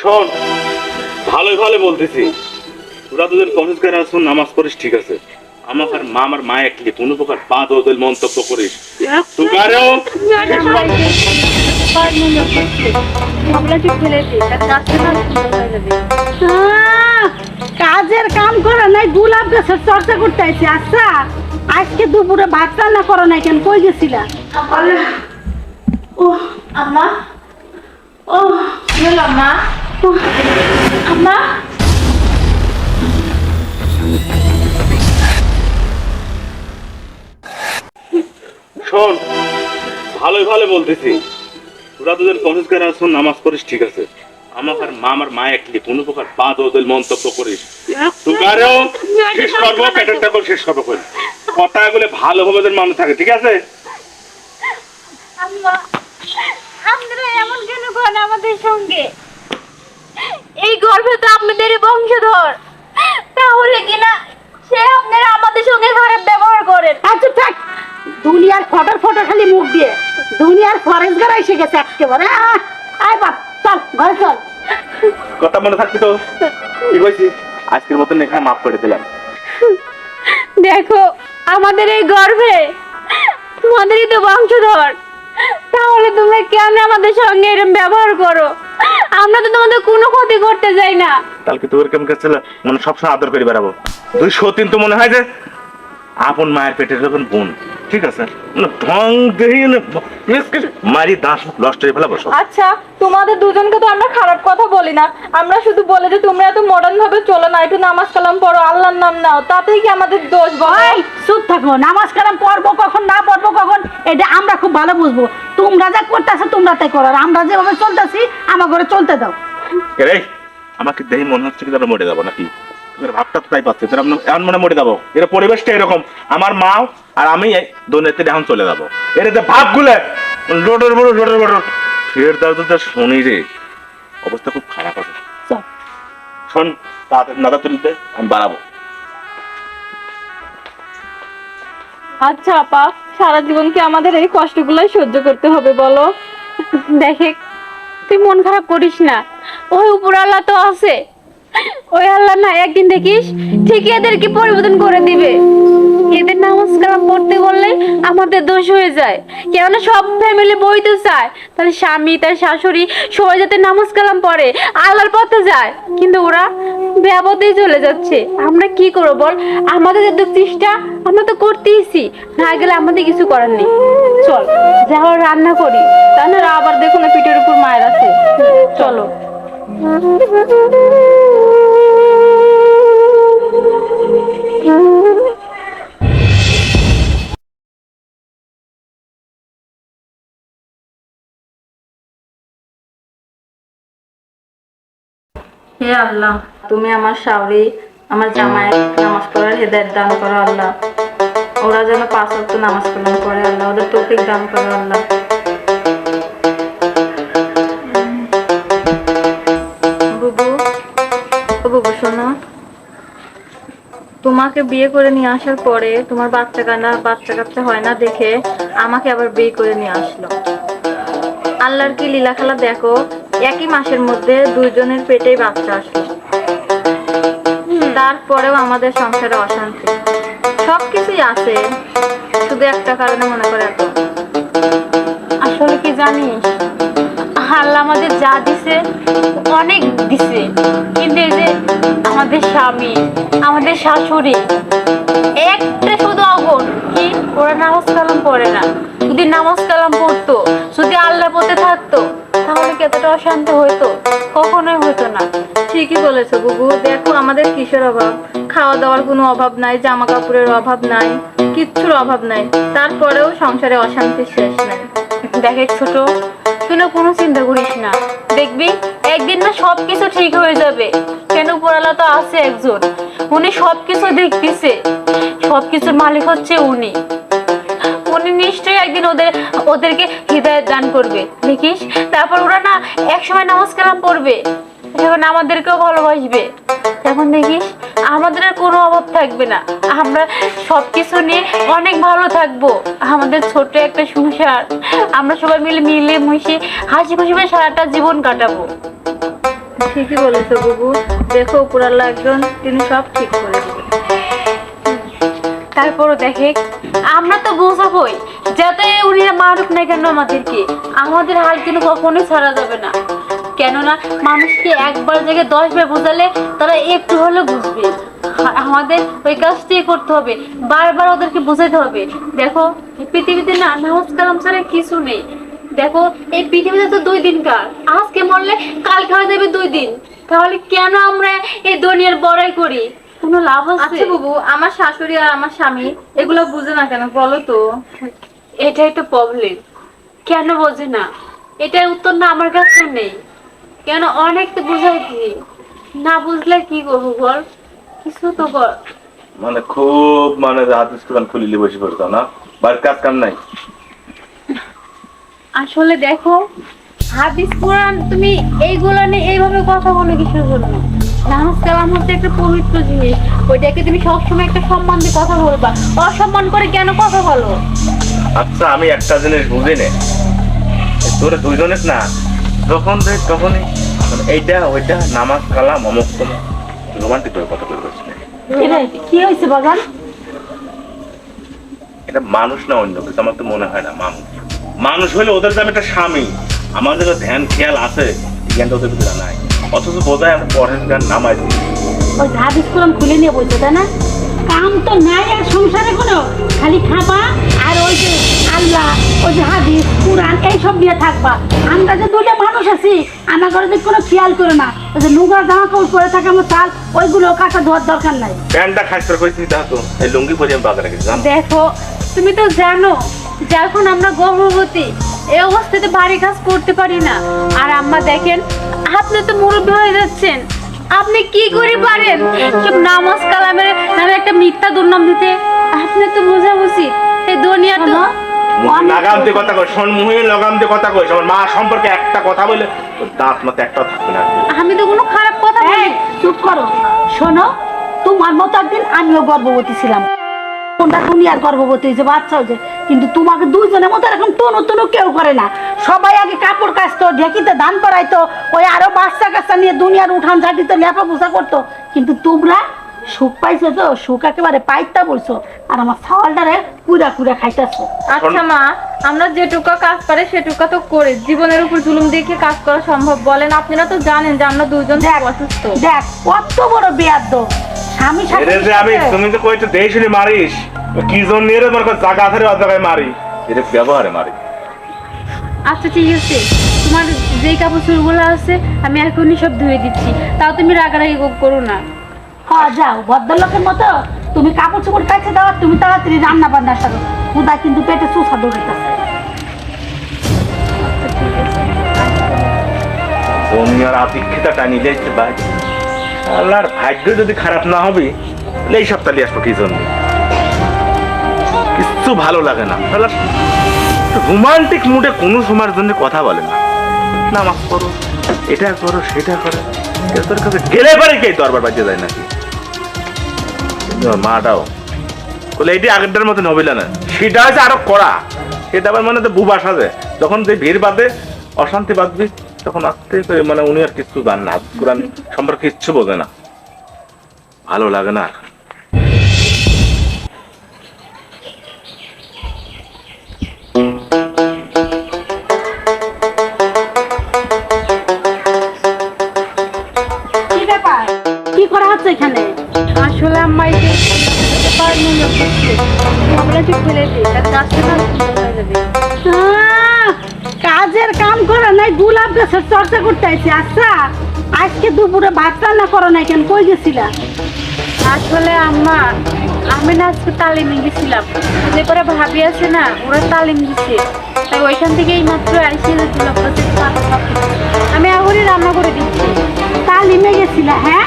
শোন, ভালোই ভালো বলতেছি, তোরা দুজন কলেজ করে আসুন, নামাজ পড়িস, ঠিক আছে। আমার আর মা আমার মায়ের কি কোনো প্রকার বাদ ওদের মন্তব্য করিস তুকারেও কাজের কাম করে নাই, গোলাপ গাছের চর্চা করতে আইছি। আচ্ছা, আজকে দুপুরে ভাত রান্না করো নাই কেন? কই গেছিলা? ও আম্মা, ও আম্মা, আম্মা। শোন, ভালোই ভালো বলতেছি, তোরা দুজন কলেজ করে আসুন, নামাজ পড়িস, ঠিক আছে। আমার আর মা আমার মায়ের কি কোনো প্রকার বাদ ওদের মন্তব্য করিস তুকারেও শেষ করবো, প্যাটার্নটা করে শেষ করবো। কথাগুলো ভালোভাবে যেন মনে থাকে, ঠিক আছে? আপনারা এমন কেন করেন আমাদের সঙ্গে? এই গর্ভে তো আপনাদের বংশধর, তাহলে কিনা সে আপনারা আমাদের সঙ্গে খারাপ ব্যবহার করেন। আচ্ছা থাক, দুনিয়ার ফটার ফটার খালি মুখ দিয়ে দুনিয়ার ফরেস্ট গাড়া এসে গেছে একেবারে। আয় বাপ, চল ঘরে চল। কথা মনে থাকছে তো? কি কইছি? আজকের মতন এখানে মাফ করে দিলাম। দেখো, আমাদের এই গর্ভে তোমাদেরই তো বংশধর, তাহলে তোমরা কেন আমাদের সঙ্গে এরকম ব্যবহার করো? আমরা তো তোমাদের কোনো ক্ষতি করতে যাই না। কালকে তোর কেমন কাছে মানে সবসময় আদর করে বেড়াবো। 203 তো মনে হয় যে আপন মায়ের পেটের যখন বোন, ঠিক আছে, মানে ঢং দেহি মারি দাঁত নষ্ট হয়ে ফেলা বসো। আচ্ছা, তোমাদের দুজনকে তো আমরা খারাপ কথা বলি না, আমরা শুধু বলে যে তোমরা এত মডার্ন ভাবে চলো না, একটু নামাজ কালাম পড়ো, আল্লাহর নাম নাও, তাতেই কি আমাদের দোষ? ভাই চুপ থাকো, নামাজ কালাম পড়বো কখন না পড়বো কখন এটা আমরা খুব ভালো বুঝবো। তোমরা যা করতেছো তোমরা তাই করো, আর আমরা যেভাবে চলতেছি আমার ঘরে চলতে দাও। রে আমাকে দেখে মনে হচ্ছে কি আমরা মরে যাবো নাকি? তোর ভাবটা তো তাই পাচ্ছে, তোর এমন মনে মরে যাবো। এর পরিবেশটা এরকম, আমার মা আর আমি এই দুনিয়াতে এখন চলে যাবো। এর যে ভাবগুলো লোডর বড় ফের দাও তো শুনি রে, অবস্থা খুব খারাপ আছে। চল। শোন, তাড়াতাড়ি নাদা তুলতে আমি বাড়াবো। আচ্ছা আপা, সারা জীবন কি আমাদের এই কষ্টগুলাই সহ্য করতে হবে বলো? দেখে, তুই মন খারাপ করিস না, ওই উপর আল্লাহ তো আছে, ওই আল্লাহ না একদিন দেখিস ঠিকই এদেরকে পরিবর্তন করে দিবে। এদের নামাজ কালাম পড়তে বললে আমাদের দোষ হয়ে যায়, কেননা সব ফ্যামিলি বইতে চায় তাহলে স্বামী তার শাশুড়ি সবাই যাতে নামাজ কালাম পড়ে, আল্লাহর পথে যায়, কিন্তু ওরা বেপথেই চলে যাচ্ছে। আমরা কি করবো বল? আমাদের যত চেষ্টা আমরা তো করতেইছি, না গেলে আমাদের কিছু করার নেই। চল যাওয়ার রান্না করি, তাহলে আবার দেখো না পিঠের উপর মায়ের আছে। চলো। হে আল্লাহ, তুমি আমার শাওরি আমার জামাই নামাজ পড়ার হেদায়েত দান করো আল্লাহ। ওরা যেন 5 ওয়াক্ত নামাজ কালাম পড়ে আল্লাহ, ওদের তৌফিক দান করো আল্লাহ। বুবু, ও বুবু শোনো, তোমাকে বিয়ে করে নিয়ে আসার পরে তোমার বাচ্চা কাচ্চা হয় না দেখে আমাকে আবার বিয়ে করে নিয়ে আসলো। আল্লাহর কি লীলা খেলা দেখো, একই মাসের মধ্যে দুইজনের পেটেই বাচ্চা আসলো, তারপরেও আমাদের সংসারে অশান্তি। সবকিছুই আছে, শুধু একটা কারণে মনে করে এত। আসলে কি জানিস, আল্লাহ আমাদের যা দিছে অনেক দিছে, কিন্তু এই যে আমাদের স্বামী আমাদের শাশুড়ি একটা শুধু অগুণ কি, ওরা নামাজ কালাম পড়ে না। যদি নামাজ কালাম পড়তো, যদি আল্লাহর পথে থাকতো, তাহলে কতটা অশান্ত হইতো? কখনোই হইতো না। ঠিকই বলেছো বুবু, দেখো আমাদের কিসের অভাব, খাওয়া দাওয়ার কোনো অভাব নাই, জামা কাপড়ের অভাব নাই, কিচ্ছুর অভাব নাই, তারপরেও সংসারে অশান্তির শেষ নাই। দেখ ছোট, তুই না কোনো চিন্তা করিস না, দেখবি একদিন না সবকিছু ঠিক হয়ে যাবে। কেন উপরালা তো আছে একজন, উনি সবকিছু দেখতেছে, সবকিছুর মালিক হচ্ছে উনি। উনি নিশ্চয়ই একদিন ওদেরকে হৃদায়ত দান করবে, দেখিস। তারপর ওরা না একসময় নামাজ কালাম পড়বে, এখন আমাদেরকেও ভালোবাসবে, এখন দেখিস আমাদের আর কোনো অভাব থাকবে না, আমরা সবকিছু নিয়ে অনেক ভালো থাকবো। আমাদের ছোট্ট একটা সংসার, আমরা সবাই মিলে মিশে হাসি খুশি সারাটা জীবন কাটাবো। ঠিকই বলেছো বুবু, দেখো উপরাল্লা একজন, তিনি সব ঠিক করে দেবেন। তারপরও দেখে আমরা তো বোঝাবোই যাতে উনি মারুক না কেন আমাদেরকে, আমাদের হাল যেন কখনোই ছাড়া যাবে না। কেননা মানুষকে একবার জায়গায় 10 বার বোঝালে তারা একটু হলেও বুঝবে। আমাদের ওই কাজটাই করতে হবে, বারবার ওদেরকে বোঝাতে হবে। দেখো এই পৃথিবীতে না নামাজ কালাম ছাড়া কিছু নেই। দেখো এই পৃথিবীতে তো 2 দিনকার, আজকে মরলে কালকে হয়ে যাবে 2 দিন। তাহলে কেন আমরা এই দুনিয়ার বড়াই করি? কোনো লাভ আছে? আচ্ছা বাবু, আমার শাশুড়ি আর আমার স্বামী এগুলো বুঝে না কেন বলো তো? এটাই তো প্রবলেম, কেন বোঝে না? এটার উত্তর না আমার কাছে নেই। কেন অনেক তো বুঝাইছি, না বুঝলে কি করবো বল? কিছু তো কর। মানে খুব মানে হাদিস কোরআন খুলিলে বসে পড়তো না, বাড়ির কাজ কাম নাই। আসলে দেখো হাদিস কোরআন তুমি এইগুলো নিয়ে এইভাবে কথা বলে কিসের জন্য? নামাজ কালাম হচ্ছে একটা পবিত্র জিনিস, ওইটাকে তুমি সবসময় একটা সম্মান দিয়ে কথা বলবা, অসম্মান করে কেন কথা বলো? আচ্ছা আমি একটা জিনিস বুঝি নে, তোরা দুইজনের না যখন দেখ তখনই মানে এইটা ওইটা নামাজ কালাম অমুক তমুক রোমান্টিক করে কথা বলতে পারছি না। কি হয়েছে বাগান? এটা মানুষ না অন্য কিছু, আমার তো মনে হয় না মানুষ। মানুষ হলে ওদের যে আমি একটা স্বামী, আমাদের ধ্যান খেয়াল আছে, জ্ঞানটা ওদের ভিতরে নাই। অথচ বোঝায় আমরা পরের গান নামাই দিই। ওই হাদিস কোরআন খুলে নিয়ে বলছো তাই না? কাম তো নাই আর সংসারে কোনো, খালি খাবা আর ওই যে আল্লাহ, ওই যে হাদিস কোরআন এইসব নিয়ে থাকবা। আমরা যে দুইটা মানুষ আছি, আমার ঘরে যে কোনো খেয়াল করে না, ওই যে লুগা জামা কাপড় পরে থাকে আমার চাল, ওইগুলো কাটা ধোয়ার দরকার নাই। প্যান্টটা খাইতে করেছি দেখো, এই লুঙ্গি পরে আমি বাজারে গেছি জানো। দেখো তুমি তো জানো যে এখন আমরা গর্ভবতী, এই অবস্থাতে বাড়ি কাজ করতে পারি না। আর আম্মা দেখেন আপনি তো মুরব্বী হয়ে যাচ্ছেন, আপনি কি করে পারেন সব নামাজ কালামের নামে একটা মিথ্যা দুর্নাম দিতে? আপনি তো বোঝা উচিত এই দুনিয়া তো লাগাম দিয়ে কথা কই, শোন মুহে লাগাম দিয়ে কথা কইস। আমার মা সম্পর্কে একটা কথা বলে তোর দাঁত মাথা একটাও থাকবে না। আমি তো কোনো খারাপ কথা এই, বলি। চুপ করো। শোনো, তোমার মতো একদিন আমিও গর্ভবতী ছিলাম, কোনটা দুনিয়ার গর্ভবতী হয়েছে, বাচ্চা হয়েছে, কিন্তু তোমাকে দুইজনের মতো এরকম টনু টনু কেউ করে না। সবাই আগে কাপড় কাচতো, ঢেকিতে ধান করাইতো, ওই আরো বাচ্চা কাচ্চা নিয়ে দুনিয়ার উঠান ঝাঁটিতে লেপা পোষা করতো। কিন্তু তোমরা সুখ পাইছো তো, সুখ একেবারে পাইতা বলছো, আর আমার ছাওয়ালটারে কুড়া কুড়া খাইতেছো। আচ্ছা মা, আমরা যেটুকু কাজ পারে সেটুকু তো করে, জীবনের উপর জুলুম দিয়ে কি কাজ করা সম্ভব বলেন? আপনারা তো জানেন যে আমরা দুইজন দেখ অসুস্থ। দেখ কত বড় বেয়াদ্দ স্বামী এরে যে আমি তুমি তো কইতে দেই শুনি মারিস, কি জন্য এর মনে কর জায়গা ধরে জায়গায় মারি, এর ব্যবহারে মারি। আচ্ছা ঠিক আছে, তোমার যেই কাপড় চোপড়গুলো আছে আমি এখনই সব ধুয়ে দিচ্ছি, তাও তুমি রাগারাগি করো না। হ্যাঁ যাও, ভদ্রলোকের মতো তুমি কাপড় চোপড় কাছে দাও, তুমি তাড়াতাড়ি রান্না বান্না করো, খুদা কিন্তু পেটে চুষা দৌড়াইতেছে। দুনিয়ার আতিক্ষেতা টানি যাইছে ভাই, আল্লাহর ভাগ্য যদি খারাপ না হবে তাহলে এই সপ্তাহে আসবো কি জন্য? কিচ্ছু ভালো লাগে না, রোমান্টিক মুডে কোনো সময়ের জন্য কথা বলে না। নামাজ করো, এটা করো, সেটা করো, তোর কাছে গেলে পারে কে দরবার বাজিয়ে যায় নাকি? কিন্তু ওর মাটাও বলে এটি আগেরটার মতো নবিলা না, সেটা হচ্ছে আরো কড়া। সেটা আবার মানে তো বুবা সাজে, যখন যে ভিড় বাঁধে অশান্তি বাঁধবি তখন আস্তে করে মানে উনি আর কিচ্ছু জান না, কোরআন সম্পর্কে কিচ্ছু বোঝে না, ভালো লাগে না। কি ব্যাপার, কি করা হচ্ছে এখানে? আসলে আম্মা এই যে পেপার মনে করছে আমরা যে ফেলে দিই তার কাজটা না সুন্দর হয়ে যাবে। কাজের কাম করে নাই, গোলাপ গাছের চর্চা করতে আইছি। আচ্ছা আজকে দুপুরে ভাত রান্না করো নাই কেন, কই গেছিলা? আসলে আম্মা আমি না আজকে তালিমে গেছিলাম, যে করে ভাবি আছে না ওরা তালিম দিচ্ছে, তাই ওইখান থেকে এই মাত্র আইসি আমি এখনই রান্না করে দিচ্ছি। তালিমে গেছিলা? হ্যাঁ,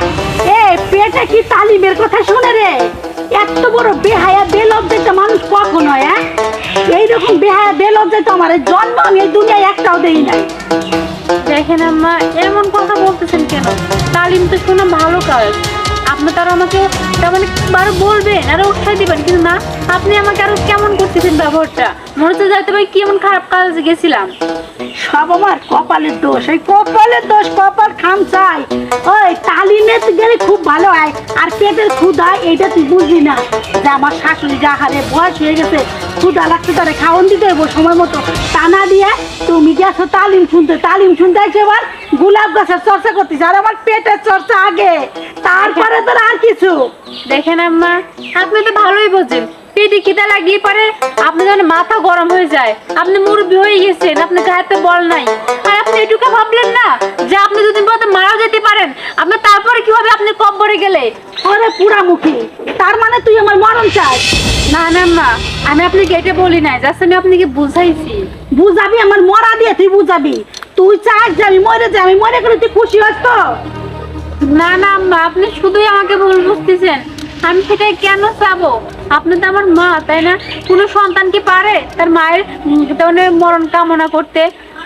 এ পেটে কি তালিমের কথা শুনে রে? এত বড় বেহায়া বেলজ্জাইতে মানুষ কখন হয়? হ্যাঁ, এইরকম বেহায়া বেলজ্জাইতে আমার এই জন্ম আমি এই দুনিয়ায় একটাও দেই নাই। দেখেন আম্মা এমন কথা বলতেছেন কেন? তালিম তো শোনা ভালো কাজ, আপনি তারা আমাকে তেমন বারো বলবেন আর উৎসাহ দিবেন, কিন্তু না আপনি আমাকে আরো কেমন করতেছেন ব্যবহারটা, মনে হচ্ছে যাইতে ভাই কি এমন খারাপ কাজে গেছিলাম। সব আমার কপালের দোষ, এই কপালের দোষ, কপাল খাম চাই। ওই তালিমে গেলে খুব ভালো হয়, আর পেটের ক্ষুধা এইটা তুই বুঝলি না যে আমার শাশুড়ি গাহারে বয়স হয়ে গেছে, ক্ষুধা লাগছে, তারে খাওয়ান দিতে হইব সময় মতো। তা না দিয়ে তুমি গেছো তালিম শুনতে এসে এবার গোলাপ গাছের চর্চা করতেছে, আর আমার পেটের চর্চা আগে, তারপরে তোর আর কিছু। দেখেন আম্মা, আপনি তো ভালোই বোঝেন, পেটে খিদা লাগিয়ে পারে আপনি যেন মাথা গরম হয়ে যায়। আপনি মুরব্বী হয়ে গেছেন, আপনি গায়েতে বল নাই, আর আপনি এটুকু ভাবলেন না যে আপনি দুদিন পর মারাও যেতে পারেন। আপনি তারপরে কি হবে আপনি কবরে গেলে? ওরে পুরামুখী, তার মানে তুই আমার মরণ চাস? না না আম্মা, আমি আপনাকে এটা বলি নাই, জাস্ট আমি আপনাকে বুঝাইছি। বুঝাবি আমার মরা দিয়ে, তুই বুঝাবি? তুই চাস যে আমি মরে যাই, আমি মরে গেলে তুই খুশি হস তো? না না আম্মা, আপনি শুধুই আমাকে ভুল বুঝতেছেন। আমি সেটাই কেন চাবো? আপনি তো আমার মা, তাই না? কোনো সন্তান কি পারে তার মায়ের মরণ কামনা করতে?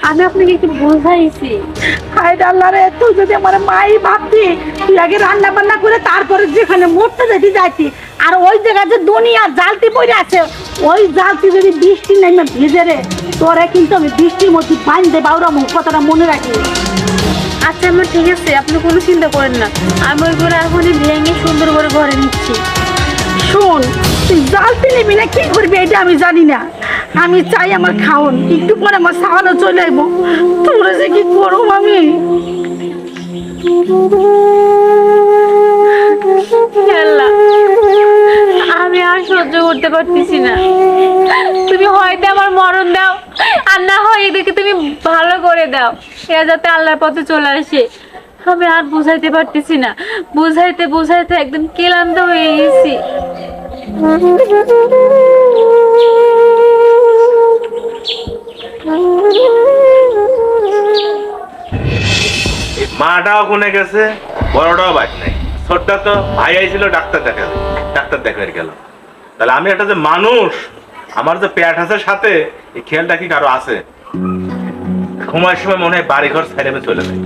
আমি আপনাকে একটু বুঝাইছি। হায় আল্লাহ রে, তুই যদি আমার মাই ভাবতি, তুই আগে রান্না বান্না করে তারপরে যেখানে মরতে যেতে যাইতি, আর ওই জায়গায় যে দুনিয়া জালতি পড়ে আছে, ওই জালতি যদি বৃষ্টি নেমে ভিজে রে, তোরে কিন্তু আমি বৃষ্টির মধ্যে বাঁধতে বাউরা, মুখ কথাটা মনে রাখি। আচ্ছা আমার ঠিক আছে, আপনি কোনো চিন্তা করেন না, আমি ওইগুলো এখনই ভেঙে সুন্দর করে ঘরে নিচ্ছি। শোন, তুই জালতি নিবি না কি করবি এটা আমি জানি না, আমি চাই আমার খাওন, একটু পরে আমার খাওয়ানো চলে আসবো, তোরা যে কি করব আমি। আল্লাহ, আমি আর সহ্য করতে পারতেছি না। তুমি হয়তো আমার মরণ দাও, আর না হয় এদেরকে তুমি ভালো করে দাও, এরা যাতে আল্লাহর পথে চলে আসে। আমি আর বুঝাইতে পারতেছি না, বুঝাইতে বুঝাইতে একদম ক্লান্ত হয়ে গেছি। মাটাও কোনে গেছে, বড়টাও বাদ নাই, ছোটটা তো ভাই আইছিল ডাক্তার দেখাতে গেল। তাহলে আমি একটা যে মানুষ, আমার যে পেট আছে সাথে, এই খেয়ালটা কি কারো আছে? সময় মনে হয় বাড়ি ঘর ছেড়ে আমি চলে যাই।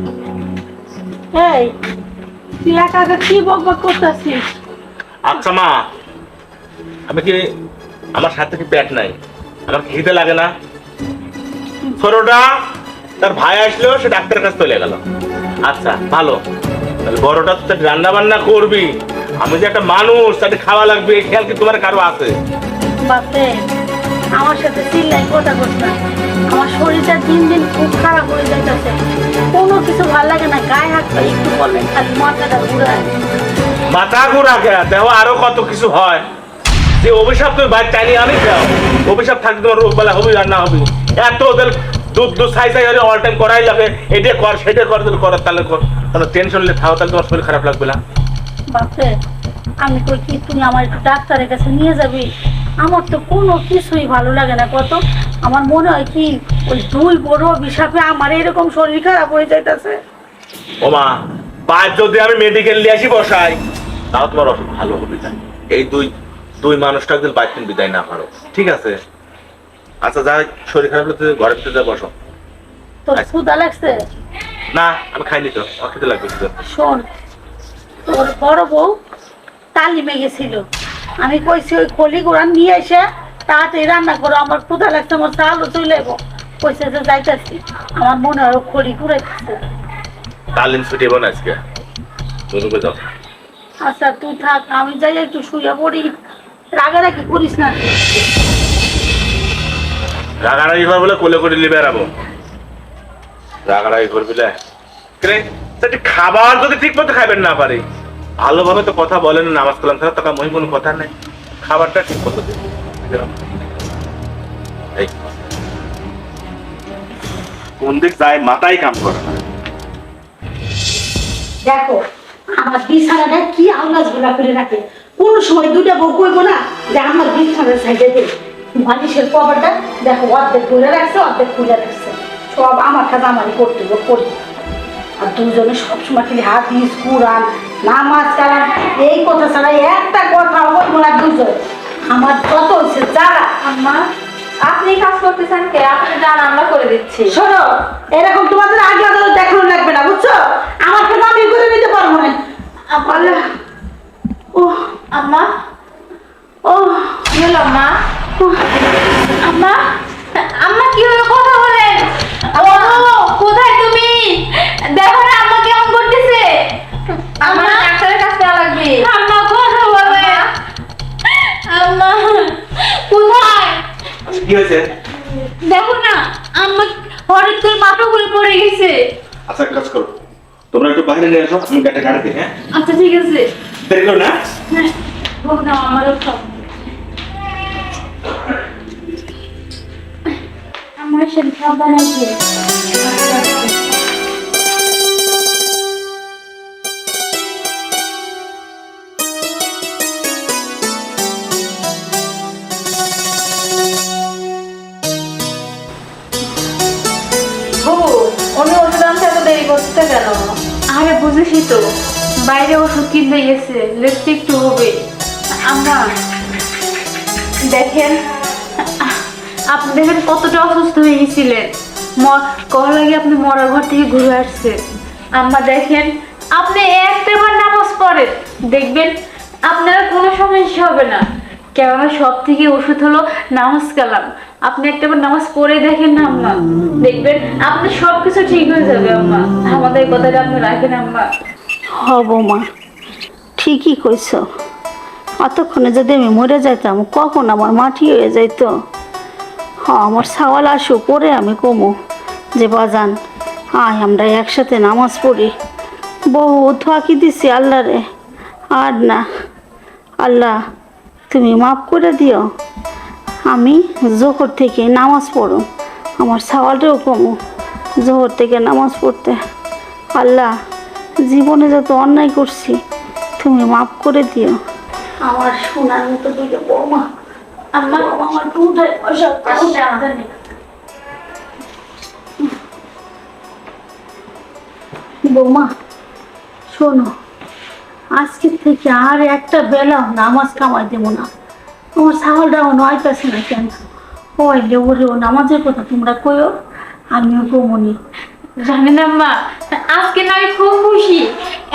এই তুই একা একা কি বকবক করতেছিস? আচ্ছা মা, আমি কি, আমার সাথে কি পেট নাই? আমার কি খিদে লাগে না? ছোটটা তার ভাই আসলো, সে ডাক্তারের কাছে চলে গেল। আচ্ছা ভালো, তাহলে বড়টা তো রান্না বান্না করবি, আমি যে একটা মানুষ, তাকে খাওয়া লাগবে, এই খেয়াল কি তোমার কারো আছে? বাপে, আমার সাথে চিল্লাই কথা করছ না, আমার শরীরটা দিন দিন খুব খারাপ হয়ে যাইতেছে, কোনো কিছু ভালো লাগে না, গায়ে হাত পা একটু বললেন খালি মাথাটা ঘুরায়। মাথা ঘুরা খেয়া দেখো, আরো কত কিছু হয়। যে অভিশাপ তুমি বাইর চাইনি আমি খাও, অভিশাপ থাকলে তোমার রোগ বেলা হবি আর না হবি। এত ওদের দুধ ছাই হলে অল টাইম করাই লাগে, এটা কর সেটা কর, করার তাহলে কর, কোনো টেনশন নিলে থাও, তাহলে তোমার শরীর খারাপ লাগবে না। বাপে, আমি কই কি তুমি আমার একটু ডাক্তারের কাছে নিয়ে যাবি? আমার তো কোনো কিছুই ভালো লাগে না, কত আমার মনে হয় কি ওই দুই বড় অভিশাপে আমার এরকম শরীর খারাপ হয়ে যাইতেছে। ও মা, পাঁচ যদি আমি মেডিকেল নিয়ে আসি বসাই, তাও তোমার অসুখ ভালো হবে না। এই দুই মানুষটা একদিন বাইক বিদায় না পারো, ঠিক আছে? আচ্ছা যাই, শরীর খারাপ হলে ঘরের ভিতরে যা বসো। তোর ক্ষুধা লাগছে? না আমি খাইনি তো, আমার খেতে লাগবে। শোন, তোর বড় বউ তালিমে গেছিল, আমি কইছি ওই খলি গোড়া নিয়ে এসে তাড়াতাড়ি রান্না করো, আমার ক্ষুধা লাগছে, আমার চালও চলে যাবো, কইছে যে যাইতেছি, আমার মনে হয় খড়ি ঘুরাইতেছে। তালিম ছুটি না আজকে, বলবে যাও। আচ্ছা তুই থাক, আমি যাই একটু শুয়ে পড়ি, রাগারাগি করিস না। রাগারাগি করবো বলে কোলে করে নিয়ে বেড়াবো, রাগারাগি করবি না। খাবার যদি ঠিক মতো খাবেন না পারি, ভালোভাবে তো কথা বলেন, নামাজ কালাম ছাড়া তো মহিম কোনো কথা নেই, খাবারটা ঠিক মতো দিন। কোন দিক যায় মাথায় কাম করে না। দেখো আমার বিছানাটা কি আওয়াজ গুলা করে রাখে, কোন সময় দুটা বউ কইবো না যে আমার বিছানার সাইডে দে, বালিশের কভারটা দেখো অর্ধেক খুলে রাখছে, অর্ধেক খুলে রাখছে, সব আমার কাজ আমারই করতে করি। আর দুজনে সবসময় খালি হাদিস কুরআন নামাজ কালাম এই কথা ছাড়া একটা কথা বলবো না দুজন। আমার যত হচ্ছে যারা। আম্মা, আপনি কাজ করতেছেন কে? আপনি জান, আমরা করে দিচ্ছি। শোনো, এরকম তোমাদের আগে আদালত দেখানো লাগবে না, বুঝছো? আমার কাজ আমি করে নিতে পারবো না। ও আম্মা, ও গেলাম কি হয়েছে? দেখো না আম্মা হঠাৎ করে মাথা ঘুরে পড়ে গেছে। আচ্ছা এক কাজ করো, তোমরা একটু বাইরে নিয়ে আসো, আমি গাড়িটা গাড়ি দিই। হ্যাঁ, আচ্ছা ঠিক আছে। দেরি করো না। হ্যাঁ হোক না আমারও সব আমার সাথে সাবধান আছে। উনি ওষুধ আনতে এত দেরি করতে কেন? আরে বুঝেছি তো, বাইরে ওষুধ কিনতে গেছে, লেটতে একটু হবে। আম্মা দেখেন, আপনি দেখেন কতটা অসুস্থ হয়ে গেছিলেন, কখন লাগে আপনি মরার ঘর থেকে ঘুরে আসছেন। আম্মা দেখেন, আপনি একটাবার নামাজ পড়েন, দেখবেন আপনার কোনো সমস্যা হবে না। কেননা সব থেকে ওষুধ হলো নামাজ কালাম। আপনি একটাবার নামাজ পড়ে দেখেন না আম্মা, দেখবেন আপনার সবকিছু ঠিক হয়ে যাবে আম্মা। আমাদের কথাটা আপনি রাখেন আম্মা। হব মা, ঠিকই কইছ। অতক্ষণে যদি আমি মরে যাইতাম, কখন আমার মাটি হয়ে যাইতো। হ্যাঁ, আমার সাওয়াল আসু পরে আমি কমু যে বাজান আয় আমরা একসাথে নামাজ পড়ি। বহু থাকি দিছি আল্লাহ রে, আর না। আল্লাহ তুমি মাফ করে দিও, আমি জোহর থেকে নামাজ পড়ো, আমার সাওয়ালটাও কমু জোহর থেকে নামাজ পড়তে। আল্লাহ জীবনে যত অন্যায় করছি তুমি মাফ করে দিও। আমার শোনার মতো দুটো বৌমা, আম্মা আমার টুটায় বসা বৌমা শোনো, আজকে থেকে আর একটা বেলা নামাজ কামাই দেবো না। তোমার ছাগলটাও নয় পাচ্ছে না কেন? ওইলে ওরেও নামাজের কথা তোমরা কইও, আমিও কমনি। জানেন আম্মা, আজকে না আমি খুব খুশি।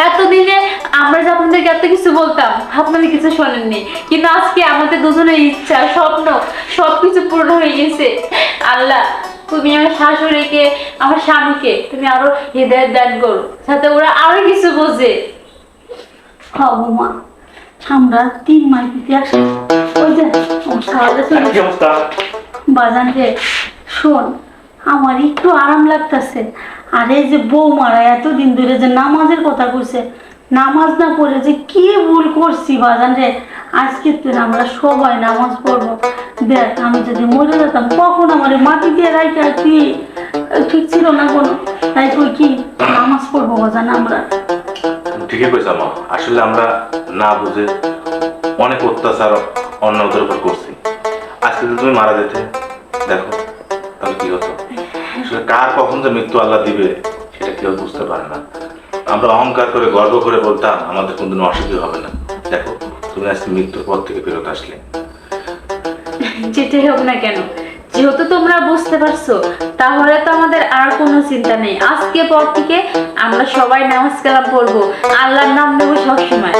এতদিনে আমরা যে আপনাদেরকে এত কিছু বলতাম, আপনাদের কিছু শোনেননি, কিন্তু আজকে আমাদের দুজনের ইচ্ছা স্বপ্ন সবকিছু পূর্ণ হয়ে গেছে। আল্লাহ তুমি আমার শাশুড়িকে আমার স্বামীকে তুমি আরো হৃদয়ের দান করো, যাতে ওরা আরো কিছু বোঝে। হ্যাঁ বৌমা, আমরা 3 মাস দিতে আসি। ওই যে আমার ছাগলটা চলে কি অবস্থা? বাজান রে শোন, আমার একটু আরাম লাগতেছে। আর এই যে বৌমারা এতদিন ধরে যে নামাজের কথা কইছে, নামাজ না পড়ে যে কি ভুল করছি বাজান রে। আজকে তো আমরা সবাই নামাজ পড়বো। দেখ আমি যদি মরে যেতাম, কখন আমার এই মাটি দিয়ে রাইখা কি ঠিক ছিল না কোনো। তাই কই কি নামাজ পড়বো বাজান আমরা। ঠিকই কইছো মা, আসলে আমরা না বুঝে অনেক অত্যাচার অন্যদের উপর করছি। আজকে যদি তুমি মারা যেতে, দেখো তাহলে কি হতো। আসলে কার কখন যে মৃত্যু আল্লাহ দিবে সেটা কেউ বুঝতে পারে না। আমরা অহংকার করে গর্ব করে বলতাম আমাদের কোনদিন অসুবিধা হবে না। দেখো তুমি আজকে মৃত্যুর পর থেকে ফেরত আসলে। যেটাই হোক না কেন, যেহেতু তোমরা বুঝতে পারছো, তাহলে তো আমাদের আর কোনো চিন্তা নেই। আজকে পর থেকে আমরা সবাই নামাজ কালাম পড়বো, আল্লাহর নাম নেবো সবসময়।